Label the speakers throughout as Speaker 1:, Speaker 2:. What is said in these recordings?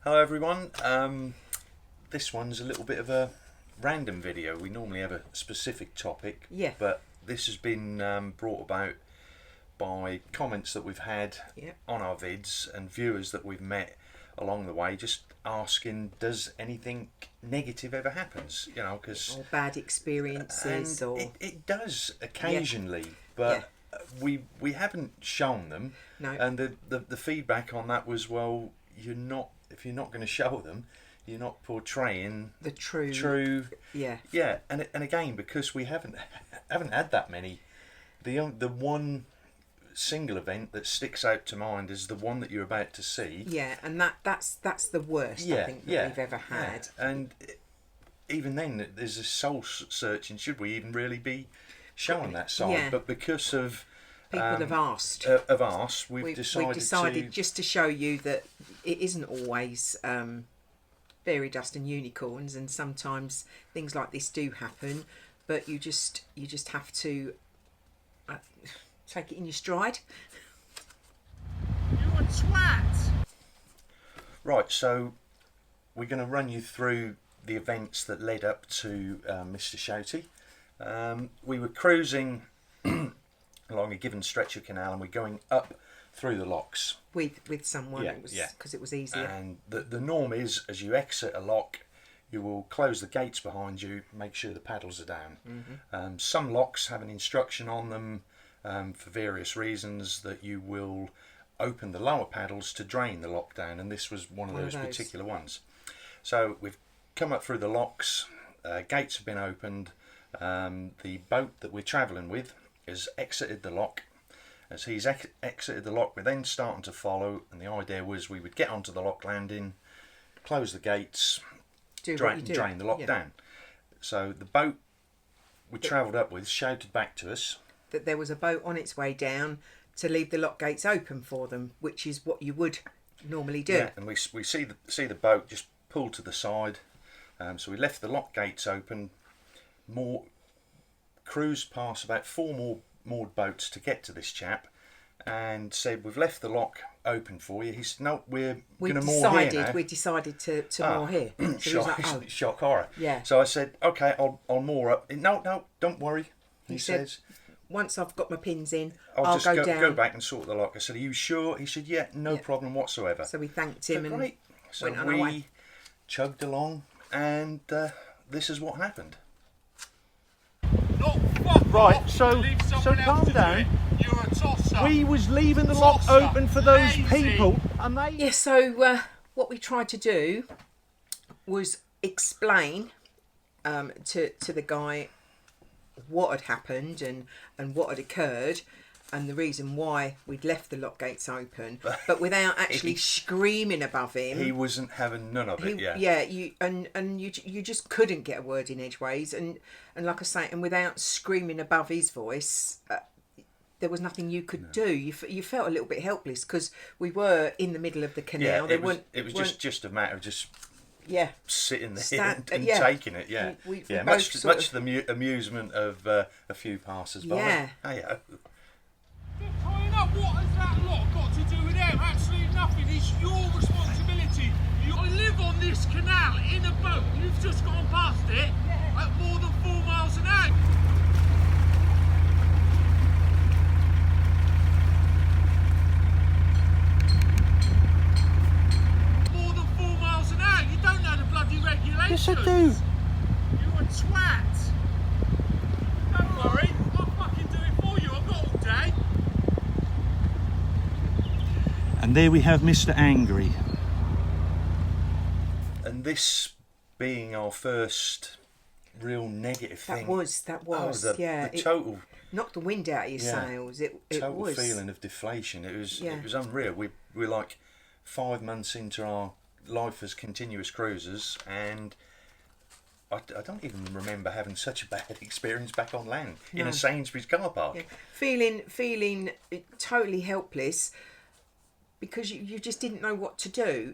Speaker 1: Hello everyone, this one's a little bit of a random video. We normally have a specific topic, but this has been brought about by comments that we've had on our vids and viewers that we've met along the way, just asking, does anything negative ever happens? You know, because
Speaker 2: or bad experiences, or
Speaker 1: it does occasionally, but we haven't shown them.
Speaker 2: No.
Speaker 1: And the feedback on that was, well, if you're not going to show them, you're not portraying
Speaker 2: the true.
Speaker 1: And again, because we haven't had that many, the one single event that sticks out to mind is the one that you're about to see.
Speaker 2: And that's the worst I think that we've ever had.
Speaker 1: And even then, there's a soul searching. Should we even really be showing that side? But because of
Speaker 2: people have asked,
Speaker 1: we've decided to,
Speaker 2: just to show you that it isn't always fairy dust and unicorns, and sometimes things like this do happen. But you just have to take it in your stride.
Speaker 3: You a twat!
Speaker 1: Right, so we're going to run you through the events that led up to Mr. Shouty. We were cruising along a given stretch of canal, and we're going up through the locks
Speaker 2: with someone. Because it was easier.
Speaker 1: And the norm is, as you exit a lock, you will close the gates behind you, make sure the paddles are down. Some locks have an instruction on them for various reasons that you will open the lower paddles to drain the lock down, and this was one of those particular ones. So we've come up through the locks, gates have been opened, the boat that we're travelling with has exited the lock. As he's exited the lock, we're then starting to follow, and the idea was we would get onto the lock landing, close the gates, drain the lock down. So the boat we travelled up with shouted back to us
Speaker 2: that there was a boat on its way down to leave the lock gates open for them, which is what you would normally do.
Speaker 1: Yeah, and we see the boat just pull to the side. So we left the lock gates open, cruised past about 4 more moored boats to get to this chap, and said, we've left the lock open for you. He said, no, we're going to moor here now.
Speaker 2: We decided to moor here. So
Speaker 1: shock horror.
Speaker 2: Yeah.
Speaker 1: So I said, okay, I'll moor up. No, don't worry. He says,
Speaker 2: once I've got my pins in,
Speaker 1: I'll
Speaker 2: just
Speaker 1: go back and sort the lock. I said, are you sure? He said, yeah, no problem whatsoever.
Speaker 2: So we thanked him and
Speaker 1: great. So
Speaker 2: went on our way.
Speaker 1: We chugged along, and this is what happened.
Speaker 3: Right, so calm down. You're a tosser.
Speaker 4: We was leaving the lock open for those people, and they...
Speaker 2: Yeah, so what we tried to do was explain to the guy what had happened and what had occurred, and the reason why we'd left the lock gates open, but without actually screaming above him.
Speaker 1: He wasn't having none of it.
Speaker 2: You just couldn't get a word in edgeways, and like I say, and without screaming above his voice, there was nothing you could do. You felt a little bit helpless because we were in the middle of the canal.
Speaker 1: It was just a matter of just sitting there and taking it. Much to the amusement of a few passers-by.
Speaker 3: Tying up, what has that lot got to do with them? Absolutely nothing. It's your responsibility. You live on this canal in a boat. You've just gone past it at more than 4 miles an hour. More than 4 miles an hour. You don't know the bloody regulations.
Speaker 4: Yes, I do.
Speaker 3: You're a twat. Don't worry. I'll fucking do it for you. I've got all day.
Speaker 4: And there we have Mr. Angry.
Speaker 1: And this being our first real negative thing.
Speaker 2: That was.
Speaker 1: The total
Speaker 2: knocked the wind out of your sails. It
Speaker 1: total
Speaker 2: was
Speaker 1: feeling of deflation. It was unreal. We're like 5 months into our life as continuous cruisers, and I don't even remember having such a bad experience back on land in a Sainsbury's car park.
Speaker 2: Feeling totally helpless because you just didn't know what to do.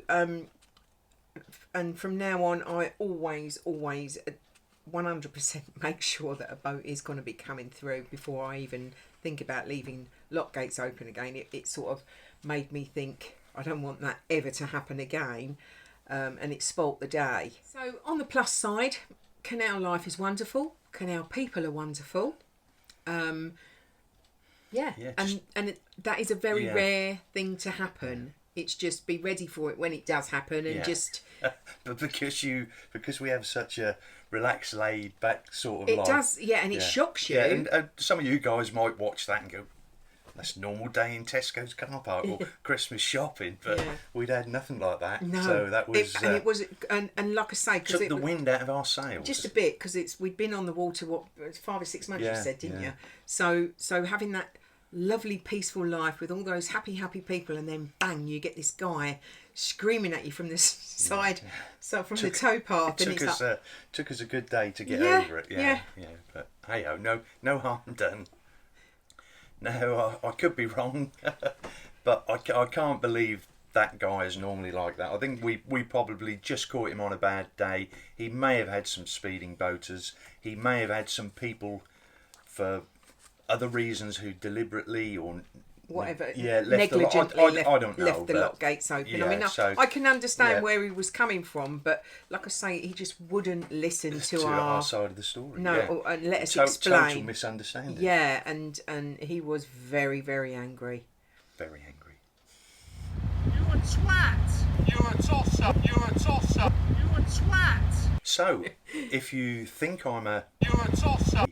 Speaker 2: And from now on, I always 100% make sure that a boat is going to be coming through before I even think about leaving lock gates open again. It sort of made me think I don't want that ever to happen again. and it spoilt the day. So on the plus side, Canal life is wonderful. Canal people are wonderful. That is a very rare thing to happen. It's just be ready for it when it does happen, and just.
Speaker 1: But because we have such a relaxed, laid back sort of
Speaker 2: it
Speaker 1: life.
Speaker 2: It does, and it shocks you.
Speaker 1: Yeah, and some of you guys might watch that and go, "That's a normal day in Tesco's car park or Christmas shopping," but we'd had nothing like that.
Speaker 2: No,
Speaker 1: so that was.
Speaker 2: And it was, and like I say,
Speaker 1: took the wind out of our sails.
Speaker 2: Just a bit, because we'd been on the water 5 or 6 months. You said, didn't you? So having that lovely peaceful life with all those happy people, and then bang, you get this guy screaming at you from the side, so from the towpath.
Speaker 1: Took us a good day to get over it. Yeah. But hey, no harm done. No, I could be wrong, but I can't believe that guy is normally like that. I think we probably just caught him on a bad day. He may have had some speeding boaters. He may have had some people for other reasons who deliberately or
Speaker 2: whatever,
Speaker 1: negligently
Speaker 2: left the lock gates open. I mean, I can understand where he was coming from, but like I say, he just wouldn't listen to our
Speaker 1: side of the story.
Speaker 2: No, and let us explain.
Speaker 1: Total misunderstanding.
Speaker 2: Yeah, and he was very, very angry.
Speaker 1: Very angry.
Speaker 3: You a twat! You're a tosser! You're a tosser! You a twat!
Speaker 1: So, if you think I'm a...
Speaker 3: You're a tosser!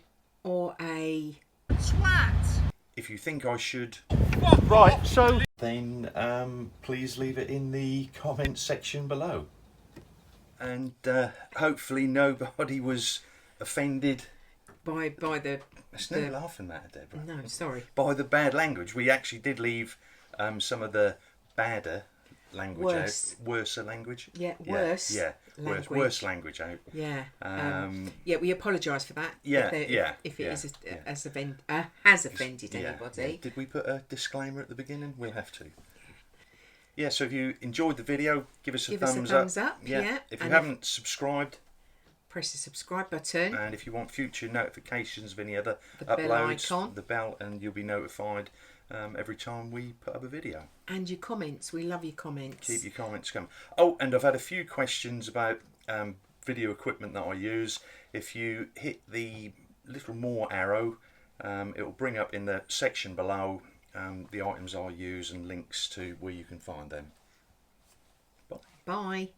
Speaker 2: Or a...
Speaker 3: twat!
Speaker 1: If you think I should...
Speaker 4: Right, so...
Speaker 1: Then please leave it in the comments section below. And hopefully nobody was offended...
Speaker 2: By the...
Speaker 1: There's no laughing matter, Deborah.
Speaker 2: No, sorry.
Speaker 1: By the bad language. We actually did leave some of the badder language out. Worser language.
Speaker 2: Yeah, worse.
Speaker 1: Yeah, worse language out.
Speaker 2: Yeah. We apologise for that. If it has offended anybody.
Speaker 1: Yeah. Did we put a disclaimer at the beginning? We'll have to. Yeah, so if you enjoyed the video, give us a thumbs up. Yeah. If you haven't subscribed,
Speaker 2: press the subscribe button.
Speaker 1: And if you want future notifications of any other uploads, the bell, and you'll be notified every time we put up a video.
Speaker 2: And your comments, we love your comments.
Speaker 1: Keep your comments coming. Oh, and I've had a few questions about video equipment that I use. If you hit the little more arrow, it will bring up in the section below the items I use and links to where you can find them. Bye.
Speaker 2: Bye.